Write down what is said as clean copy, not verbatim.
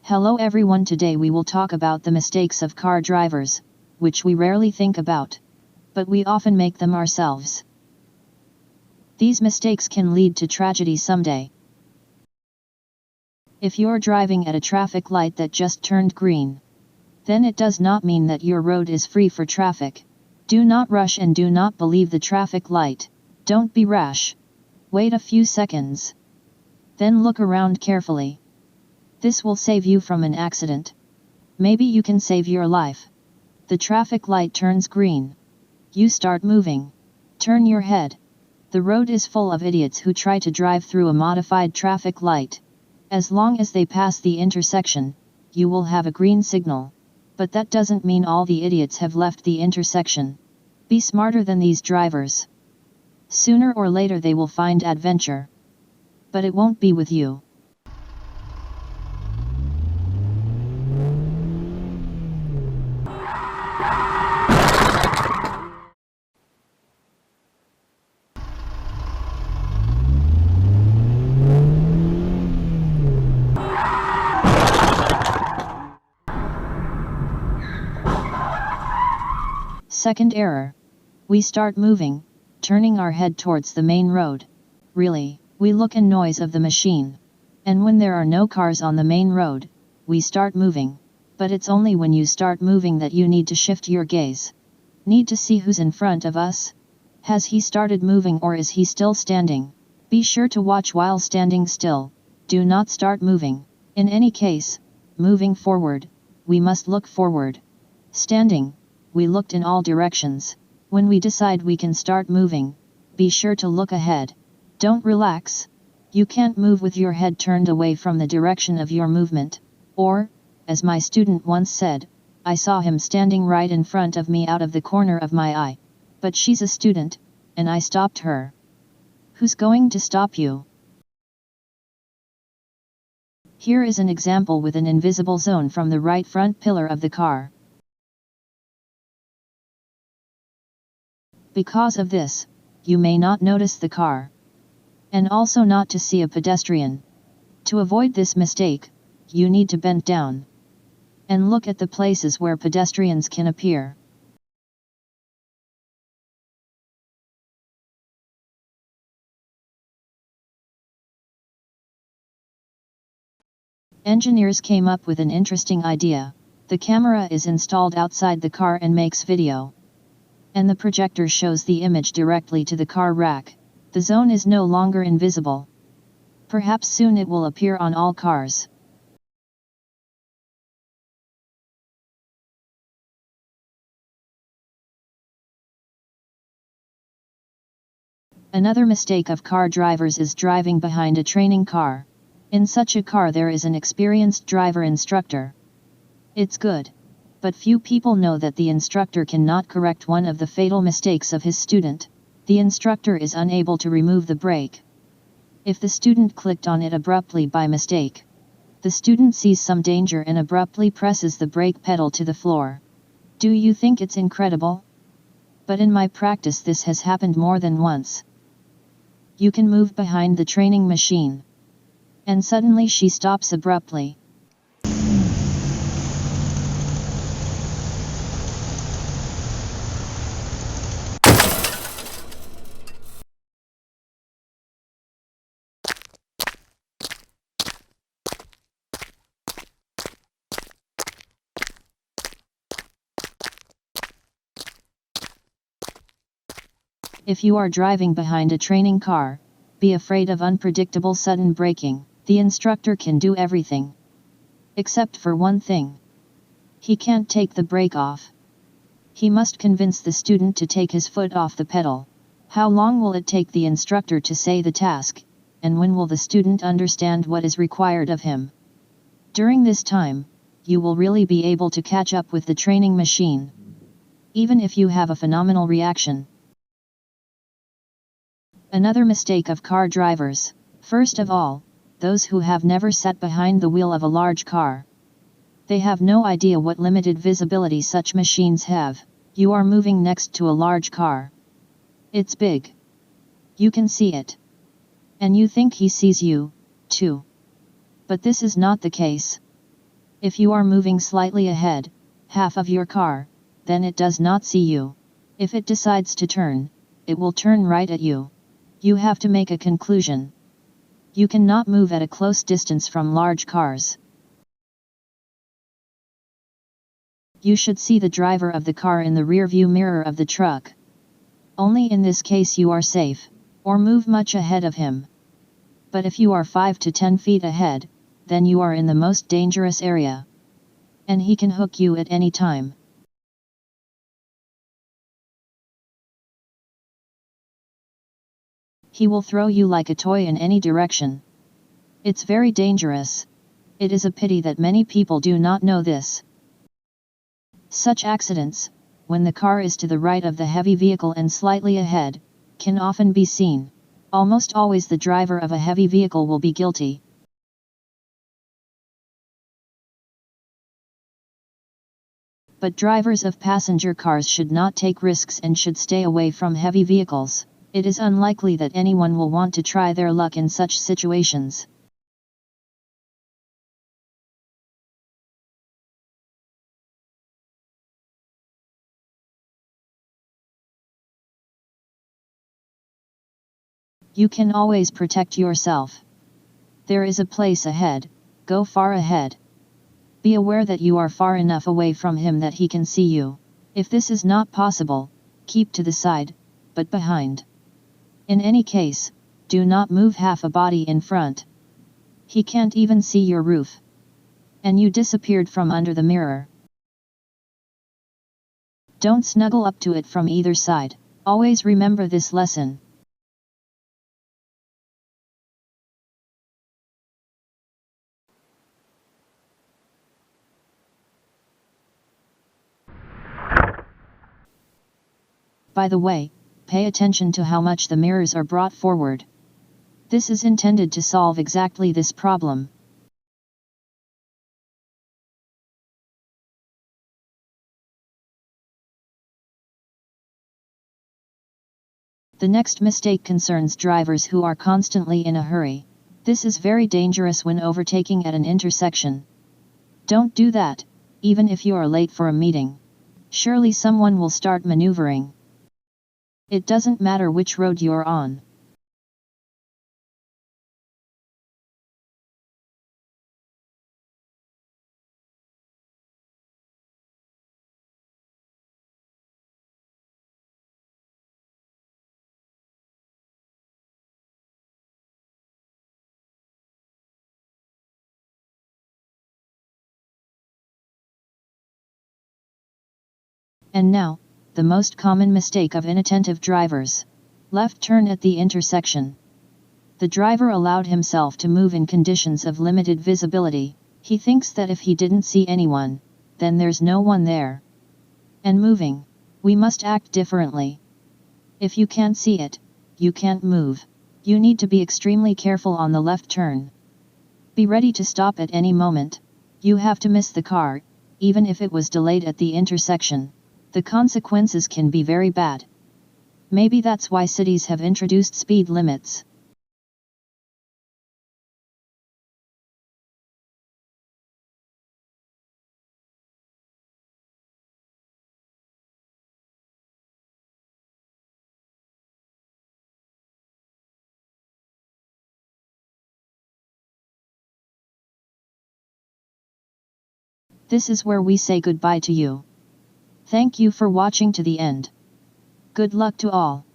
Hello everyone, today we will talk about the mistakes of car drivers, which we rarely think about, but we often make them ourselves. These mistakes can lead to tragedy someday. If you're driving at a traffic light that just turned green, then it does not mean that your road is free for traffic. Do not rush and do not believe the traffic light. Don't be rash. Wait a few seconds. Then look around carefully. This will save you from an accident. Maybe you can save your life. The traffic light turns green. You start moving. Turn your head. The road is full of idiots who try to drive through a modified traffic light. As long as they pass the intersection, you will have a green signal. But that doesn't mean all the idiots have left the intersection. Be smarter than these drivers. Sooner or later they will find adventure. But it won't be with you. Second error. We start moving, turning our head towards the main road. Really, we look and noise of the machine. And when there are no cars on the main road, we start moving. But it's only when you start moving that you need to shift your gaze. Need to see who's in front of us? Has he started moving or is he still standing? Be sure to watch while standing still. Do not start moving. In any case, moving forward, we must look forward. Standing, we looked in all directions. When we decide we can start moving, be sure to look ahead. Don't relax. You can't move with your head turned away from the direction of your movement. Or, as my student once said, I saw him standing right in front of me out of the corner of my eye. But she's a student, and I stopped her. Who's going to stop you? Here is an example with an invisible zone from the right front pillar of the car. Because of this, you may not notice the car. And also not to see a pedestrian. To avoid this mistake, you need to bend down. And look at the places where pedestrians can appear. Engineers came up with an interesting idea. The camera is installed outside the car and makes video. And the projector shows the image directly to the car rack. The zone is no longer invisible. Perhaps soon it will appear on all cars. Another mistake of car drivers is driving behind a training car. In such a car there is an experienced driver instructor. It's good. But few people know that the instructor cannot correct one of the fatal mistakes of his student. The instructor is unable to remove the brake. If the student clicked on it abruptly by mistake, the student sees some danger and abruptly presses the brake pedal to the floor. Do you think it's incredible? But in my practice this has happened more than once. You can move behind the training machine. And suddenly she stops abruptly. If you are driving behind a training car, be afraid of unpredictable sudden braking. The instructor can do everything. Except for one thing. He can't take the brake off. He must convince the student to take his foot off the pedal. How long will it take the instructor to say the task, and when will the student understand what is required of him? During this time, you will really be able to catch up with the training machine. Even if you have a phenomenal reaction. Another mistake of car drivers. First of all, those who have never sat behind the wheel of a large car. They have no idea what limited visibility such machines have. You are moving next to a large car. It's big. You can see it. And you think he sees you, too. But this is not the case. If you are moving slightly ahead, half of your car, then it does not see you. If it decides to turn, it will turn right at you. You have to make a conclusion. You cannot move at a close distance from large cars. You should see the driver of the car in the rear-view mirror of the truck. Only in this case you are safe, or move much ahead of him. But if you are 5 to 10 feet ahead, then you are in the most dangerous area. And he can hook you at any time. He will throw you like a toy in any direction. It's very dangerous. It is a pity that many people do not know this. Such accidents, when the car is to the right of the heavy vehicle and slightly ahead, can often be seen. Almost always the driver of a heavy vehicle will be guilty. But drivers of passenger cars should not take risks and should stay away from heavy vehicles. It is unlikely that anyone will want to try their luck in such situations. You can always protect yourself. There is a place ahead, go far ahead. Be aware that you are far enough away from him that he can see you. If this is not possible, keep to the side, but behind. In any case, do not move half a body in front. He can't even see your roof. And you disappeared from under the mirror. Don't snuggle up to it from either side. Always remember this lesson. By the way, pay attention to how much the mirrors are brought forward. This is intended to solve exactly this problem. The next mistake concerns drivers who are constantly in a hurry. This is very dangerous when overtaking at an intersection. Don't do that, even if you are late for a meeting. Surely someone will start maneuvering. It doesn't matter which road you're on. And now, the most common mistake of inattentive drivers. Left turn at the intersection. The driver allowed himself to move in conditions of limited visibility. He thinks that if he didn't see anyone, then there's no one there. And moving, we must act differently. If you can't see it, you can't move. You need to be extremely careful on the left turn. Be ready to stop at any moment. You have to miss the car, even if it was delayed at the intersection. The consequences can be very bad. Maybe that's why cities have introduced speed limits. This is where we say goodbye to you. Thank you for watching to the end. Good luck to all.